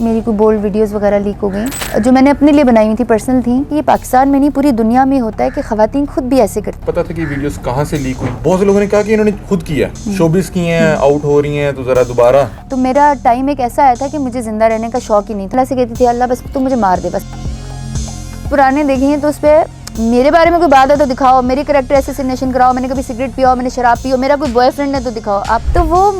मेरी कोई bold videos वगैरह लीक हो गई जो मैंने अपने लिए बनाई हुई थी, पर्सनल थी। ये पाकिस्तान में नहीं पूरी दुनिया में होता है कि ख़वातीन खुद भी ऐसे करती। पता था कि वीडियोस कहाँ से लीक हुई? बहुत से लोगों ने कहा कि इन्होंने खुद किया, शोबिस की हैं, आउट हो रही हैं, तो ज़रा दोबारा। तो मेरा टाइम एक ऐसा आया था कि मुझे ज़िंदा रहने का शौक ही नहीं था। अल्लाह से कहती थी अल्लाह बस तू मुझे मार दे। बस पुराने देखे हैं तो उस पर मेरे बारे में कोई बात है तो दिखाओ, मेरे कैरेक्टर असैसिनेशन कराओ, मैंने कभी सिगरेट पिया हो, मैंने शराब पी हो, मेरा कोई बॉयफ्रेंड है तो दिखाओ। अब तो वो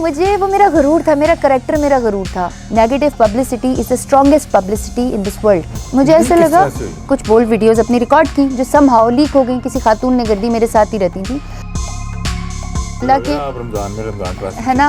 मेरा गरूर था, मेरा कैरेक्टर मेरा गरूर था। Negative publicity is the strongest publicity in this world. मुझे ऐसा लगा कुछ बोल्ड वीडियोस अपनी रिकॉर्ड की जो समहाउ लीक हो गई, किसी खातून ने कर दी, मेरे साथ ही रहती थी। रमजान में है ना,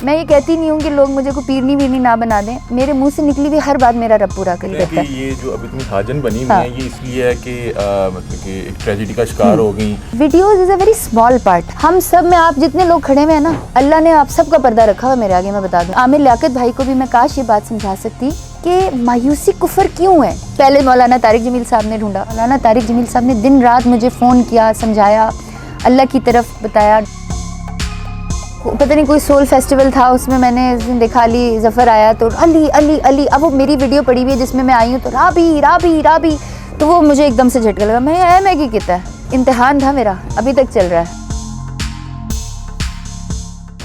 मैं ये कहती नहीं हूँ कि लोग मुझे को पीरनी वीरनी ना बना दें, मेरे मुंह से निकली हुई हर बात मेरा रब पूरा कर देता है। ये जो अब इतनी हाजन बनी हुई है ये इसलिए है कि मतलब कि एक ट्रेजेडी का शिकार हो गई। Videos is a very small part. हम सब में आप जितने लोग खड़े हुए हैं ना, अल्लाह ने आप सबका पर्दा रखा हुआ मेरे आगे। मैं बता दूं, आमिर लियाकत भाई को भी मैं काश ये बात समझा सकती कि मायूसी कुफर क्यों है। पहले मौलाना तारिक जमील साहब ने ढूंढा, मौलाना तारिक जमील साहब ने दिन रात मुझे फ़ोन किया, समझाया, अल्लाह की तरफ बताया। पता नहीं कोई सोल फेस्टिवल था, उसमें मैंने देखा अली ज़फ़र आया तो अली अली अली। अब वो मेरी वीडियो पड़ी हुई है जिसमें मैं आई हूँ तो राबी राबी राबी, तो वो मुझे एकदम से झटका लगा। मैं क्या कहता है, इम्तिहान था मेरा, अभी तक चल रहा है।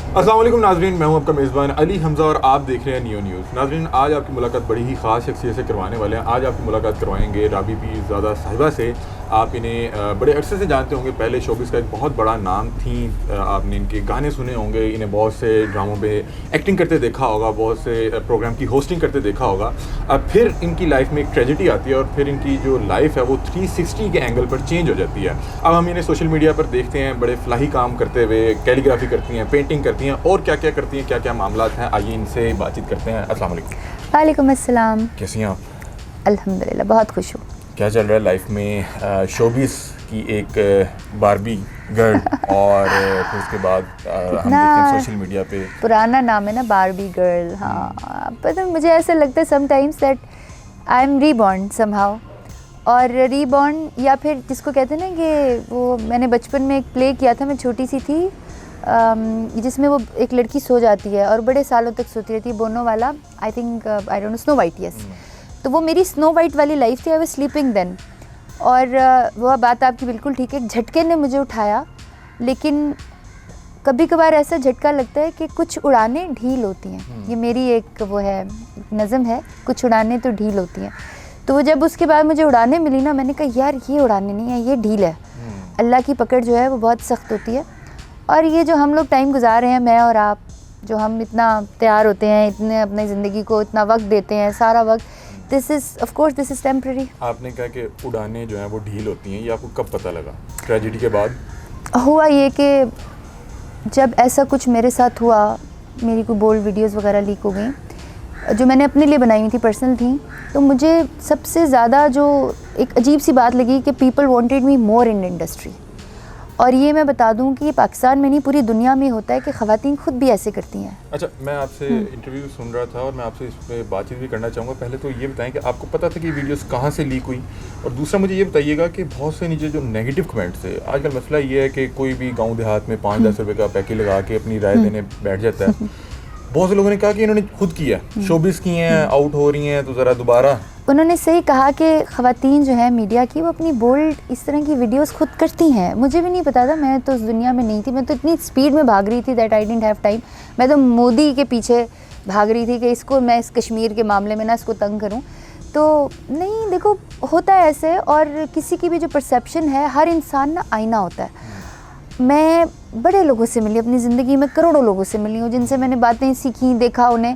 अस्सलाम वालेकुम नाज़रीन, मैं हूं आपका मेज़बान अली हमज़ा और आप देख रहे हैं नियो न्यूज़। नाज़रीन, आज आपकी मुलाकात बड़ी ही ख़ास शख्सियत से करवाने वाले हैं। आज आपकी मुलाकात करवाएंगे राबी पीरज़ादा साहिबा से। आप इन्हें बड़े अरसे से जानते होंगे, पहले शोबिस का एक बहुत बड़ा नाम थी। आपने इनके गाने सुने होंगे, इन्हें बहुत से ड्रामों पे एक्टिंग करते देखा होगा, बहुत से प्रोग्राम की होस्टिंग करते देखा होगा। अब फिर इनकी लाइफ में एक ट्रेजेडी आती है और फिर इनकी जो लाइफ है वो 360 के एंगल पर चेंज हो जाती है। अब हम इन्हें सोशल मीडिया पर देखते हैं बड़े फलाही काम करते हुए, कैलीग्राफी करती हैं, पेंटिंग करती हैं और क्या क्या करती हैं, क्या क्या मामलात हैं। आइए इनसे बातचीत करते हैं। अस्सलाम वालेकुम। वालेकुम अस्सलाम। कैसी हैं आप? अल्हम्दुलिल्लाह, बहुत खुश हूँ। क्या चल रहा है लाइफ में? शोबिस की एक बारबी गर्ल और फिर उसके बाद हम देखते हैं सोशल मीडिया पे पुराना नाम है ना बारबी गर्ल। हाँ, पता मुझे ऐसा लगता है sometimes that I am reborn somehow. और रीबॉर्न या फिर जिसको कहते हैं ना कि वो मैंने बचपन में एक प्ले किया था, मैं छोटी सी थी, जिसमें वो एक लड़की सो जाती है और बड़े सालों तक सोती रहती है, बोनो वाला, I think I don't know, snow white, yes. तो वो मेरी स्नो वाइट वाली लाइफ थी, आई वाज स्लीपिंग देन। और वह बात आपकी बिल्कुल ठीक है, झटके ने मुझे उठाया। लेकिन कभी कभार ऐसा झटका लगता है कि कुछ उड़ानें ढील होती हैं। ये मेरी एक वो है नज़म है, कुछ उड़ानें तो ढील होती हैं। तो वो जब उसके बाद मुझे उड़ानें मिली ना, मैंने कहा यार ये उड़ानें नहीं है, ये ढील है। अल्लाह की पकड़ जो है वो बहुत सख्त होती है। और ये जो हम लोग टाइम गुजार रहे हैं, मैं और आप, जो हम इतना तैयार होते हैं, इतने अपनी ज़िंदगी को इतना वक्त देते हैं, सारा वक्त, this is of course this is temporary. आपने कहा कि उड़ानें जो हैं वो ढील होती हैं, ये आपको कब पता लगा? ट्रेजेडी के बाद हुआ ये कि जब ऐसा कुछ मेरे साथ हुआ, मेरी कोई बोल्ड वीडियोस वगैरह लीक हो गई जो मैंने अपने लिए बनाई हुई थी, पर्सनल थी। तो मुझे सबसे ज़्यादा जो एक अजीब सी बात लगी कि people wanted me more in industry. और ये मैं बता दूं कि ये पाकिस्तान में नहीं पूरी दुनिया में होता है कि ख़वातीन खुद भी ऐसे करती हैं। अच्छा, मैं आपसे इंटरव्यू सुन रहा था और मैं आपसे इस पर बातचीत भी करना चाहूँगा। पहले तो ये बताएं कि आपको पता था कि वीडियोस कहाँ से लीक हुई, और दूसरा मुझे ये बताइएगा कि बहुत से नीचे जो नेगेटिव कमेंट्स है, आजकल मसला ये है कि कोई भी गाँव देहात में 5-10 रुपये का पैकेज लगा के अपनी राय देने बैठ जाता है। बहुत से लोगों ने कहा कि इन्होंने खुद किया, शोबिस की हैं, आउट हो रही हैं, तो ज़रा दोबारा। उन्होंने सही कहा कि ख़वातीन जो है मीडिया की, वो अपनी बोल्ड इस तरह की वीडियोस खुद करती हैं। मुझे भी नहीं पता था, मैं तो उस दुनिया में नहीं थी, मैं तो इतनी स्पीड में भाग रही थी that I didn't have time. मैं तो मोदी के पीछे भाग रही थी कि इसको मैं इस कश्मीर के मामले में ना इसको तंग करूं। तो नहीं, देखो होता है ऐसे, और किसी की भी जो परसेप्शन है, हर इंसान ना आईना होता है। मैं बड़े लोगों से मिली अपनी ज़िंदगी में, करोड़ों लोगों से मिली हूँ जिनसे मैंने बातें सीखी, देखा उन्हें।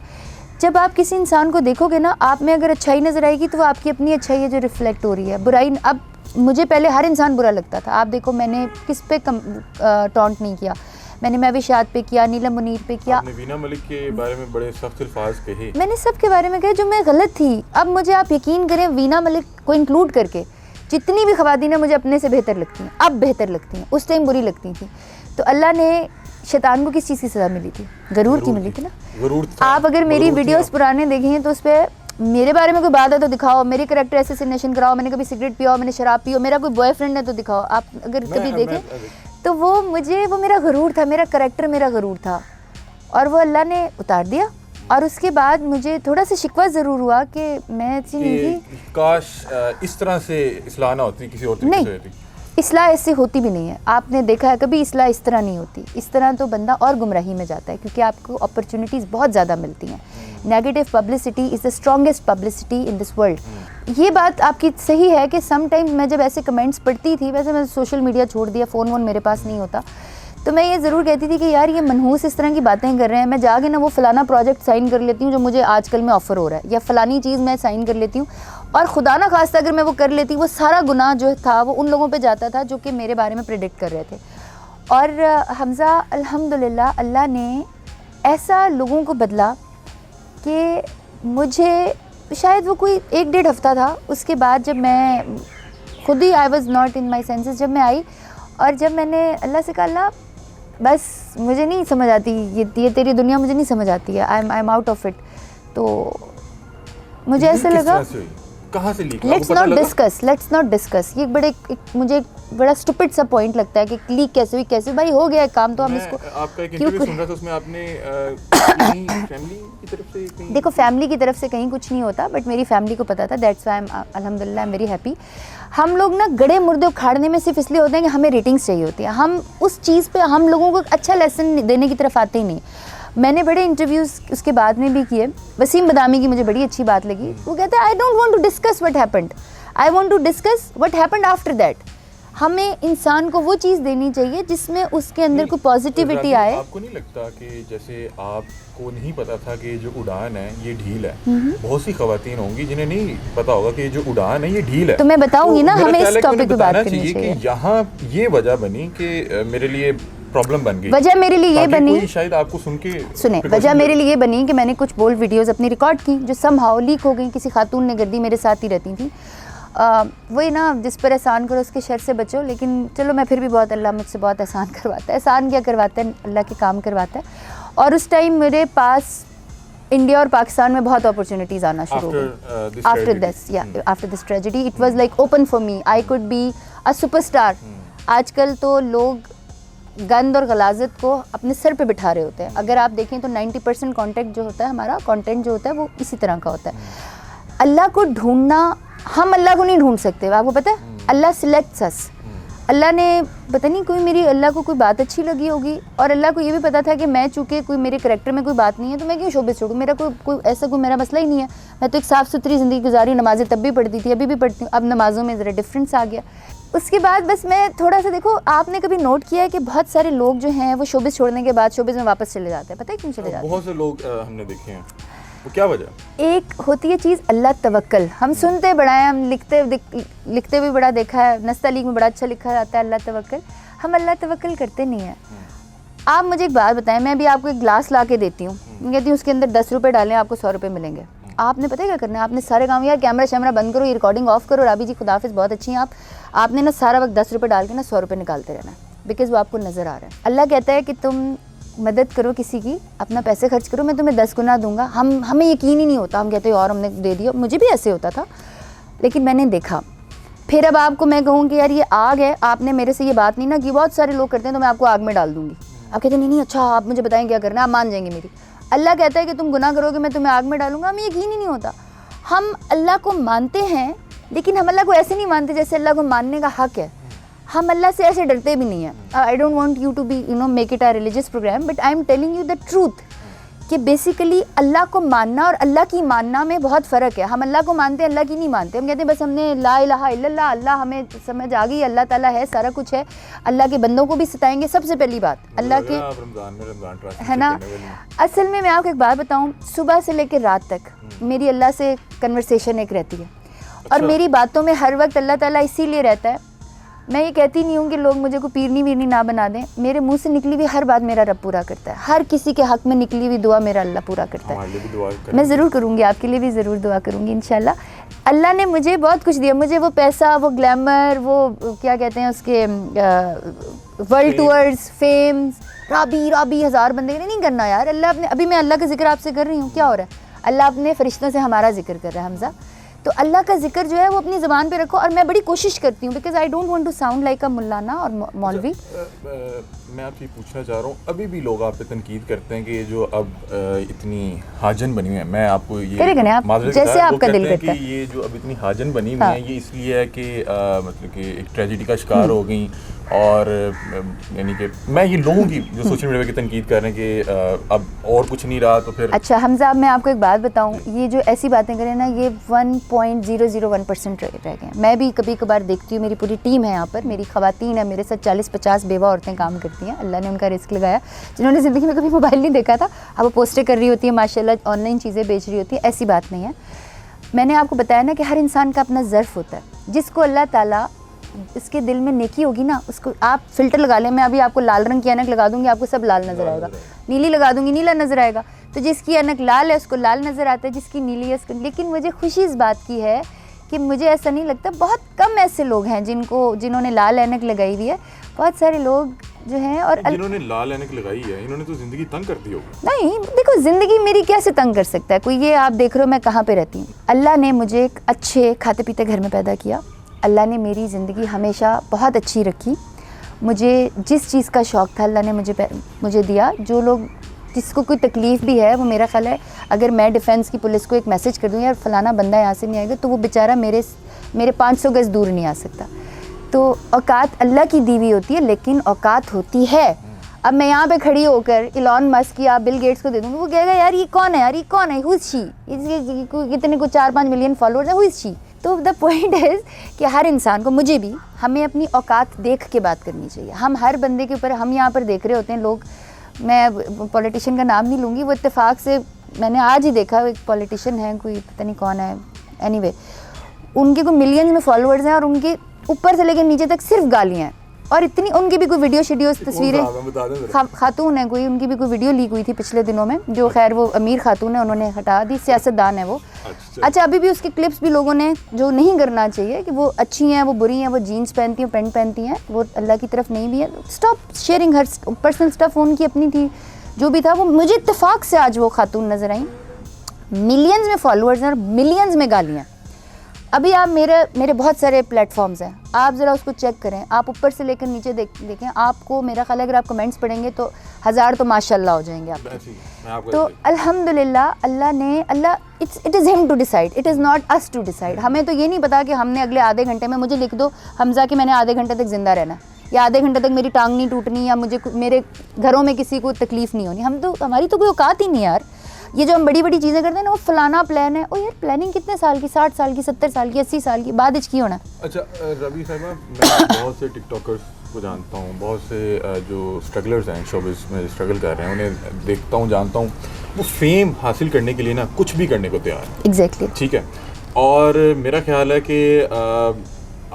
जब आप किसी इंसान को देखोगे ना, आप में अगर अच्छाई नज़र आएगी तो वो आपकी अपनी अच्छाई है जो रिफ्लेक्ट हो रही है। बुराई, अब मुझे पहले हर इंसान बुरा लगता था। आप देखो मैंने किस पे टॉन्ट नहीं किया, मैंने महविशात पे किया, नीलम मुनीर पे किया। आपने वीना मलिक के बारे में बड़े सख्त अल्फाज कहे। मैंने सब के बारे में कहे जो मैं गलत थी। अब मुझे आप यकीन करें, वीना मलिक को इंक्लूड करके जितनी भी ख़वातीन मुझे अपने से बेहतर लगती हैं, अब बेहतर लगती हैं, उस टाइम बुरी लगती थी। तो अल्लाह ने शैतान को किस चीज़ की सज़ा मिली थी? गरूर की मिली थी ना। गरूर आप अगर मेरी वीडियोस पुराने देखें हैं तो उस पर मेरे बारे में कोई बात है तो दिखाओ, मेरे कैरेक्टर असैसिनेशन कराओ, मैंने कभी सिगरेट पिया हो, मैंने शराब पी हो, मेरा कोई बॉयफ्रेंड है तो दिखाओ। आप अगर कभी देखें तो वो मेरा गरूर था, मेरा कैरेक्टर मेरा गरूर था, और वो अल्लाह ने उतार दिया। और उसके बाद मुझे थोड़ा सा शिकवा ज़रूर हुआ कि मैं अच्छी नहीं थी, काश इस तरह से इस्लाह ना होती, किसी और तरीके से होती। इस्लाह ऐसे होती भी नहीं है, आपने देखा है कभी इस्लाह इस तरह नहीं होती। इस तरह तो बंदा और गुमराही में जाता है, क्योंकि आपको अपॉर्चुनिटीज़ बहुत ज़्यादा मिलती हैं। Negative publicity is the strongest publicity in this world. ये बात आपकी सही है कि सम टाइम मैं जब ऐसे कमेंट्स पढ़ती थी, वैसे मैं सोशल मीडिया छोड़ दिया, फ़ोन वोन मेरे पास नहीं होता, तो मैं ये ज़रूर कहती थी कि यार ये मनहूस इस तरह की बातें कर रहे हैं, मैं जाके ना वो फ़लाना प्रोजेक्ट साइन कर लेती हूँ जो मुझे आजकल में ऑफ़र हो रहा है, या फ़लानी चीज़ मैं साइन कर लेती हूँ, और खुदा ना खास्ता अगर मैं वो कर लेती, वो सारा गुनाह जो था वो उन लोगों पे जाता था जो कि मेरे बारे में प्रेडिक्ट कर रहे थे। और हमज़ा अल्हम्दुलिल्लाह अल्लाह ने ऐसा लोगों को बदला कि मुझे शायद वो कोई 1-1.5 हफ़्ता था, उसके बाद जब मैं खुद ही I was not in my senses, जब मैं आई और जब मैंने अल्लाह से कहा अल्लाह बस मुझे नहीं समझ आती, ये तेरी दुनिया मुझे नहीं समझ आती है, I am out of it. तो मुझे ऐसा लगा कहाँ से लीक? Let's not discuss. ये मुझे एक बड़ा स्टूपिड सा पॉइंट लगता है कि लीक कैसे हुई, कैसे भाई हो गया काम, तो हम इसको आपका एक इंटरव्यू सुन रहा था, उसमें आपने फैमिली की तरफ से देखो फैमिली की तरफ से कहीं कुछ नहीं होता, बट मेरी फैमिली को पता था, दैट्स व्हाई आई एम अल्हम्दुलिल्लाह वेरी हैप्पी। हम लोग ना गड़े मुर्दे उखाड़ने में सिर्फ इसलिए होते हैं कि हमें रेटिंग्स चाहिए होती है, हम उस चीज़ पे हम लोगों को अच्छा लेसन देने की तरफ आते ही नहीं। मैंने बड़े इंटरव्यूज़ उसके बाद में भी किए। वसीम बदामी की मुझे बड़ी अच्छी बात लगी, वो कहते हैं I don't want to discuss what happened, I want to discuss what happened after that. हमें इंसान को वो चीज़ देनी चाहिए जिसमें उसके अंदर कोई पॉजिटिविटी आए। आपको नहीं लगता कि जैसे आपको नहीं पता था कि जो उड़ान है ये ढील है, बहुत सी खवातीन होंगी जिन्हें नहीं पता होगा कि जो उड़ान है ये ढील है, तो मैं बताऊंगी ना, हमें इस टॉपिक पे बात करनी चाहिए चाहिए कि यहाँ ये वजह बनी कि मेरे लिए प्रॉब्लम बन गई। वजह मेरे लिए ये बनी, शायद आपको सुने वजह मेरे लिए ये बनी कि मैंने कुछ बोल्ड वीडियोस अपनी रिकॉर्ड की जो समहाउ लीक हो गई, किसी खातून ने कर दी, मेरे साथ ही रहती थी। वही ना, जिस पर एहसान करो उसके शर से बचो। लेकिन चलो मैं फिर भी बहुत, अल्लाह मुझसे बहुत एहसान करवाता है। एहसान क्या करवाता है, अल्लाह के काम करवाता है। और उस टाइम मेरे पास इंडिया और पाकिस्तान में बहुत अपॉर्चुनिटीज़ आना शुरू हो गई after this tragedy. It was like open for me, I could be a superstar. आजकल तो लोग गंद और गलाजत को अपने सर पे बिठा रहे होते हैं। अगर आप देखें तो 90% कॉन्टेंट जो होता है, हमारा कॉन्टेंट जो होता है वो इसी तरह का होता है। अल्लाह को ढूंढना, हम अल्लाह को नहीं ढूंढ सकते, आपको पता है, अल्लाह सिलेक्ट्स अस। अल्लाह ने पता नहीं कोई मेरी, अल्लाह को कोई बात अच्छी लगी होगी, और अल्लाह को ये भी पता था कि मैं चूँकि कोई मेरे करैक्टर में कोई बात नहीं है तो मैं क्यों शोबे छोड़ूँ, मेरा कोई ऐसा कोई मेरा मसला ही नहीं है। मैं तो एक साफ़ सुथरी ज़िंदगी गुजारी, नमाज़ें तब भी पढ़ती थी, अभी भी पढ़ती हूँ। अब नमाज़ों में ज़रा डिफरेंस आ गया। उसके बाद बस मैं थोड़ा सा, देखो आपने कभी नोट किया है कि बहुत सारे लोग जो हैं वो शोबिस छोड़ने के बाद शोबिस में वापस चले जाते हैं, पता है क्यों चले जाते हैं? बहुत से लोग हमने देखे हैं, वो क्या वजह? एक होती है चीज़ अल्लाह तवक्कल। हम सुनते बड़ा है, हम लिखते भी बड़ा देखा है, नस्तालीग में बड़ा अच्छा लिखा जाता है अल्लाह तवक्कल। हम अल्लाह तवक्कल करते नहीं हैं। आप मुझे एक बात बताएं, मैं अभी आपको एक ग्लास ला के देती हूँ, मैं कहती हूँ उसके अंदर 10 रुपये डालें, आपको 100 रुपये मिलेंगे। आपने पता है क्या करना है? आपने सारे काम, यार कैमरा शैमरा बंद करो, ये रिकॉर्डिंग ऑफ करो, राबी जी खुदाफिज बहुत अच्छी हैं आप, आपने ना सारा वक्त 10 रुपये डाल के ना 100 रुपये निकालते रहना है, बिकॉज़ वो आपको नज़र आ रहा है। अल्लाह कहता है कि तुम मदद करो किसी की, अपना पैसे खर्च करो, मैं तुम्हें 10 गुना दूंगा। हमें यकीन ही नहीं होता, हम कहते हैं और हमने दे दिया, मुझे भी ऐसे होता था, लेकिन मैंने देखा। फिर अब आपको मैं कहूँ कि यार ये आग है, आपने मेरे से ये बात नहीं ना की, बहुत सारे लोग करते हैं तो मैं आपको आग में डाल दूँगी। आप कहते नहीं अच्छा आप मुझे बताएं क्या करना है, आप मान जाएंगे मेरी। अल्लाह कहता है कि तुम गुनाह करोगे मैं तुम्हें आग में डालूंगा, हमें यकीन ही नहीं होता। हम अल्लाह को मानते हैं, लेकिन हम अल्लाह को ऐसे नहीं मानते जैसे अल्लाह को मानने का हक़ है। हम अल्लाह से ऐसे डरते भी नहीं हैं। I don't want you to be make it a religious program, but I am telling you the truth कि बेसिकली अल्लाह को मानना और अल्लाह की मानना में बहुत फ़र्क है। हम अल्लाह को मानते हैं, अल्लाह की नहीं मानते। हम कहते हैं बस हमने ला इलाहा इल्लल्लाह, अल्लाह हमें समझ आ गई, अल्लाह ताला है, सारा कुछ है, अल्लाह के बंदों को भी सताएंगे। सबसे पहली बात अल्लाह के, है ना। असल में मैं आपको एक बात बताऊँ, सुबह से लेकर रात तक मेरी अल्लाह से कन्वर्सेशन एक रहती है, और मेरी बातों में हर वक्त अल्लाह ताला इसीलिए रहता है। मैं ये कहती नहीं हूँ कि लोग मुझे को पीरनी वीरनी ना बना दें, मेरे मुंह से निकली हुई हर बात मेरा रब पूरा करता है। हर किसी के हक़ में निकली हुई दुआ मेरा अल्लाह पूरा करता है। मैं ज़रूर करूँगी, आपके लिए भी ज़रूर दुआ करूँगी इंशाल्लाह। अल्लाह ने मुझे बहुत कुछ दिया, मुझे वो पैसा, वो ग्लैमर, वो क्या कहते हैं उसके वर्ल्ड टूर्स, फेम्स, राबी 1000 बंदे नहीं करना यार। अल्लाह अपने, अभी मैं अल्लाह का जिक्र आपसे कर रही हूँ, क्या हो रहा है? अल्लाह अपने फरिश्तों से हमारा जिक्र कर रहा है हमज़ा। तो अल्लाह का जिक्र जो है वो अपनी ज़बान पे रखो, और मैं बड़ी कोशिश करती हूँ, because I don't want to sound like a मुल्लाना और मौलवी। मैं आपसे पूछना चाह रहा हूँ, अभी भी लोग आप पे तनकीद करते हैं कि ये जो अब इतनी हाजन बनी हुई है, मैं आपको ये माजरत जैसे आपका दिल करता है कि ये जो अब इतनी हाजन बनी हुई है ये इसलिए है कि मतलब कि एक ट्रेजेडी का शिकार हो गई, और यानी कि मैं ये लोगों की जो सोशल मीडिया की तनकीद कर रहे हैं कि अब और कुछ नहीं रहा तो फिर। अच्छा हमजा, अब मैं आपको एक बात बताऊं, ये जो ऐसी बातें करें ना, ये 1.001% रह गए हैं। मैं भी कभी कभार देखती हूँ, मेरी पूरी टीम है यहाँ पर, मेरी ख़वातीन है, मेरे साथ 40-50 बेवा औरतें काम करती हैं। अल्लाह ने उनका रिस्क लगाया, जिन्होंने ज़िंदगी में कभी मोबाइल नहीं देखा था, अब वो पोस्टें कर रही होती है माशाल्लाह, ऑनलाइन चीज़ें बेच रही होती है। ऐसी बात नहीं है। मैंने आपको बताया ना कि हर इंसान का अपना ज़र्फ़ होता है, जिसको अल्लाह ताला इसके दिल में नेकी होगी ना, उसको आप फ़िल्टर लगा लें। मैं अभी आपको लाल रंग की ऐनक लगा दूंगी, आपको सब लाल नज़र आएगा। नीली लगा दूंगी, नीला नज़र आएगा। तो जिसकी ऐनक लाल है उसको लाल नज़र आता है, जिसकी नीली है उसको। लेकिन मुझे खुशी इस बात की है कि मुझे ऐसा नहीं लगता, बहुत कम ऐसे लोग हैं जिन्होंने लाल ऐनक लगाई हुई है। बहुत सारे लोग जो हैं, और जिन्होंने लाल ऐनक लगाई है इन्होंने तो ज़िंदगी तंग कर दी होगी। नहीं, देखो ज़िंदगी मेरी कैसे तंग कर सकता है कोई? ये आप देख रहे हो मैं कहाँ पे रहती हूँ। अल्लाह ने मुझे एक अच्छे खाते पीते घर में पैदा किया। अल्लाह ने मेरी ज़िंदगी हमेशा बहुत अच्छी रखी। मुझे जिस चीज़ का शौक़ था अल्लाह ने मुझे दिया। जो लोग, जिसको कोई तकलीफ़ भी है, वो मेरा ख़्याल है अगर मैं डिफेंस की पुलिस को एक मैसेज कर दूँ यार फ़लाना बंदा यहाँ से नहीं आएगा, तो वो बेचारा मेरे 500 गज़ दूर नहीं आ सकता। तो औकात अल्लाह की दी हुई होती है, लेकिन औकात होती है। अब मैं यहाँ पे खड़ी होकर इलॉन मस्क या बिल गेट्स को दे दूँगी, वो कहेगा यार ये कौन है, यार ये कौन है, हु इज़ शी, कितने को 4-5 मिलियन फॉलोअर्स है, हु इज़ शी। तो द पॉइंट इज़ कि हर इंसान को, मुझे भी, हमें अपनी औकात देख के बात करनी चाहिए। हम हर बंदे के ऊपर, हम यहाँ पर देख रहे होते हैं लोग, मैं पॉलिटिशियन का नाम नहीं लूँगी, वो इत्तेफाक से मैंने आज ही देखा, एक पॉलिटिशियन है, कोई पता नहीं कौन है, एनीवे उनके कोई मिलियंस में फॉलोअर्स हैं और उनके ऊपर से लेकर नीचे तक सिर्फ गालियाँ हैं। और इतनी, उनकी भी कोई वीडियो तस्वीरें, खातून है कोई, उनकी भी कोई वीडियो लीक हुई थी पिछले दिनों में, जो खैर वो अमीर खातून है, उन्होंने हटा दी, सियासतदान है वो। अच्छा अभी भी उसके क्लिप्स भी लोगों ने, जो नहीं करना चाहिए कि वो अच्छी हैं, वो बुरी हैं, वो जीन्स पहनती हैं, पैंट पहनती हैं, वो अल्लाह की तरफ नहीं भी है। Stop sharing her personal stuff. उनकी अपनी थी, जो भी था वो, मुझे इत्तेफाक से आज वो खातून नज़र आई, मिलियंस में फॉलोअर्स हैं और मिलियंस में गालियाँ। अभी आप मेरे बहुत सारे प्लेटफॉर्म्स हैं, आप ज़रा उसको चेक करें, आप ऊपर से लेकर नीचे देखें, आपको मेरा ख्याल है अगर आप कमेंट्स पढ़ेंगे तो 1000 तो माशाल्लाह हो जाएंगे आपके। तो अल्हम्दुलिल्लाह, it is him to decide, it is not us to decide. हमें तो ये नहीं पता कि हमने अगले आधे घंटे में, मुझे लिख दो हमजा कि मैंने आधे घंटे तक ज़िंदा रहना, या आधे घंटे तक मेरी टांग नहीं टूटनी, या मुझे मेरे घरों में किसी को तकलीफ़ नहीं होनी। हमारी तो कोई औकात ही नहीं यार। ये जो हम बड़ी बड़ी चीज़ें करते हैं ना, वो फलाना प्लान है, ओ यार प्लानिंग कितने साल की, 60 साल की, 70 साल की, 80 साल की, बाद की होना। अच्छा रबी साहिबा, मैं बहुत से टिकटॉकर्स को जानता हूँ, बहुत से जो स्ट्रगलर्स हैं, शोबिज़ में स्ट्रगल कर रहे हैं, उन्हें देखता हूँ, जानता हूँ, वो फेम हासिल करने के लिए ना कुछ भी करने को तैयार है। एग्जैक्टली, ठीक है। और मेरा ख्याल है कि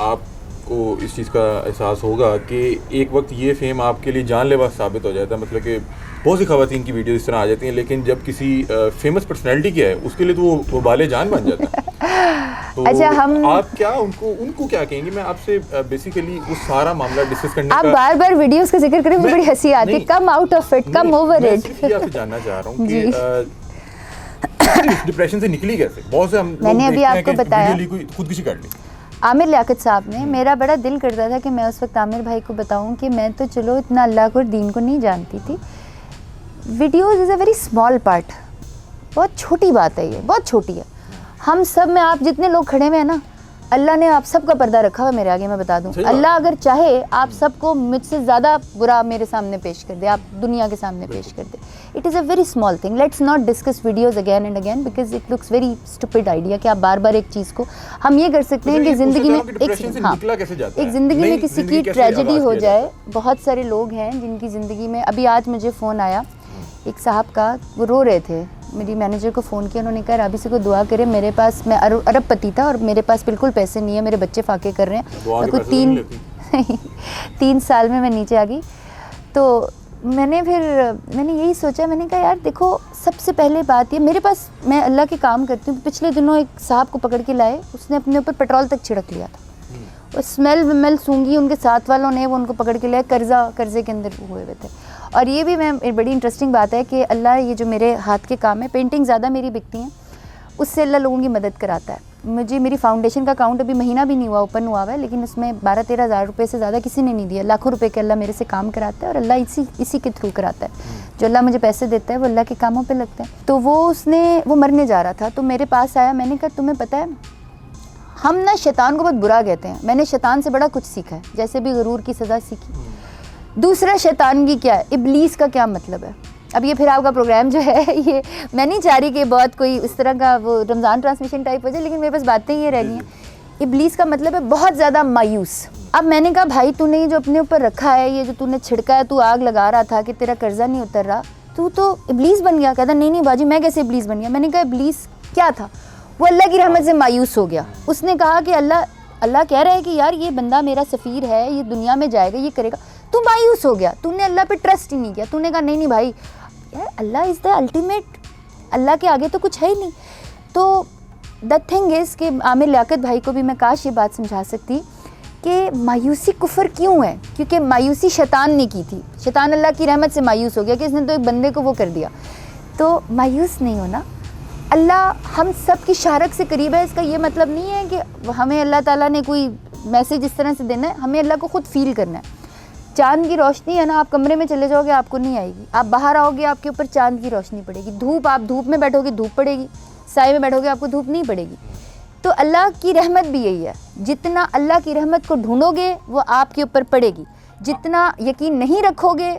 आपको इस चीज़ का एहसास होगा कि एक वक्त ये फेम आपके लिए जानलेवा साबित हो जाता है। मतलब कि बहुत सी ख़वातीन की वीडियो इस तरह आ जाती हैं, लेकिन जब किसी फेमस पर्सनैलिटी की है उसके लिए तो वो बाले जान बन जाता है। तो अच्छा, आप क्या उनको क्या कहेंगे? मैं आपसे बेसिकली वो सारा मामला डिस्कस करने आप बार-बार वीडियोस का जिक्र करें, मुझे बड़ी हंसी आती है। Come out of it, come over it. मैं आपसे जानना चाह रहा हूँ कि डिप्रेशन से निकली कैसे? बहुत से हम मैंने अभी आपको बताया, खुदकुशी कर ली। आमिर लियाकत साहब ने, मेरा बड़ा दिल करता था कि मैं उस वक्त आमिर भाई को बताऊं कि मैं तो चलो इतना अल्लाह को और दीन को नहीं जानती थी। Videos is a very small part, बहुत छोटी बात है, ये बहुत छोटी है। हम सब में, आप जितने लोग खड़े हुए हैं ना, अल्लाह ने आप सबका पर्दा रखा हुआ है मेरे आगे। मैं बता दूं, अल्लाह अगर चाहे आप सबको मुझसे ज़्यादा बुरा मेरे सामने पेश कर दे, आप दुनिया के सामने पेश कर दे। It is a very small thing. Let's not discuss videos again and again, because it looks very stupid idea कि आप बार बार एक चीज़ को, हम ये कर सकते हैं कि ज़िंदगी में एक ज़िंदगी में किसी की ट्रेजेडी हो जाए। बहुत सारे लोग हैं जिनकी ज़िंदगी में, अभी आज मुझे फ़ोन आया एक साहब का, वो रो रहे थे, मेरी मैनेजर को फ़ोन किया, उन्होंने कहा राबी से को दुआ करे, मेरे पास, मैं अरबपति था और मेरे पास बिल्कुल पैसे नहीं है, मेरे बच्चे फाके कर रहे हैं, मैं को 3 साल में मैं नीचे आ गई। तो मैंने यही सोचा, मैंने कहा यार देखो, सबसे पहले बात ये, मेरे पास, मैं अल्लाह के काम करती हूँ। पिछले दिनों एक साहब को पकड़ के लाए, उसने अपने ऊपर पेट्रोल तक छिड़क लिया था, और स्मेल सूंघी, उनके साथ वालों ने वो उनको पकड़ के लाए, कर्जे के अंदर हुए हुए थे। और ये भी मैं, बड़ी इंटरेस्टिंग बात है कि अल्लाह, ये जो मेरे हाथ के काम है, पेंटिंग ज़्यादा मेरी बिकती हैं, उससे अल्लाह लोगों की मदद कराता है। मुझे मेरी फाउंडेशन का अकाउंट अभी महीना भी नहीं हुआ ओपन हुआ है, लेकिन उसमें 12-13 हज़ार रुपये से ज़्यादा किसी ने नहीं दिया। लाखों रुपए के अल्लाह मेरे से काम कराता है और अल्लाह इसी के थ्रू कराता है। जो अल्लाह मुझे पैसे देता है वो अल्लाह के कामों पे लगते हैं। तो वो मरने जा रहा था, तो मेरे पास आया। मैंने कहा तुम्हें पता है हम ना शैतान को बहुत बुरा कहते हैं, मैंने शैतान से बड़ा कुछ सीखा है, जैसे भी गरूर की सज़ा सीखी। दूसरा शैतान की क्या है, इब्लीस का क्या मतलब है। अब ये फिर आपका प्रोग्राम जो है ये मैं नहीं चाह रही कि बहुत कोई इस तरह का वो रमज़ान ट्रांसमिशन टाइप हो जाए, लेकिन मेरे पास बातें ये रह गई हैं। इब्लीस का मतलब है बहुत ज़्यादा मायूस। अब मैंने कहा भाई तूने ये जो अपने ऊपर रखा है, ये जो तूने छिड़का है, तू आग लगा रहा था कि तेरा कर्जा नहीं उतर रहा, तू तो इब्लीस बन गया। कहता नहीं बाजी मैं कैसे इब्लीस बन गया। मैंने कहा इब्लीस क्या था, वो अल्लाह की रहमत से मायूस हो गया। उसने कहा कि अल्लाह कह रहा है कि यार ये बंदा मेरा सफ़ीर है, ये दुनिया में जाएगा, ये करेगा, तू मायूस हो गया, तूने अल्लाह पे ट्रस्ट ही नहीं किया। तूने कहा नहीं भाई यार अल्लाह इज़ द अल्टीमेट, अल्लाह के आगे तो कुछ है ही नहीं। तो द थिंग इज़ कि आमिर लियाकत भाई को भी मैं काश ये बात समझा सकती कि मायूसी कुफर क्यों है, क्योंकि मायूसी शैतान ने की थी। शैतान अल्लाह की रहमत से मायूस हो गया कि इसने तो एक बंदे को वो कर दिया। तो मायूस नहीं होना, अल्लाह हम सब की शारक से करीब है। इसका ये मतलब नहीं है कि हमें अल्लाह ताला ने कोई मैसेज इस तरह से देना है, हमें अल्लाह को ख़ुद फील करना है। चांद की रोशनी है ना, आप कमरे में चले जाओगे आपको नहीं आएगी, आप बाहर आओगे आपके ऊपर चांद की रोशनी पड़ेगी। धूप, आप धूप में बैठोगे धूप पड़ेगी, साए में बैठोगे आपको धूप नहीं पड़ेगी। तो अल्लाह की रहमत भी यही है, जितना अल्लाह की रहमत को ढूंढोगे वो आपके ऊपर पड़ेगी, जितना यकीन नहीं रखोगे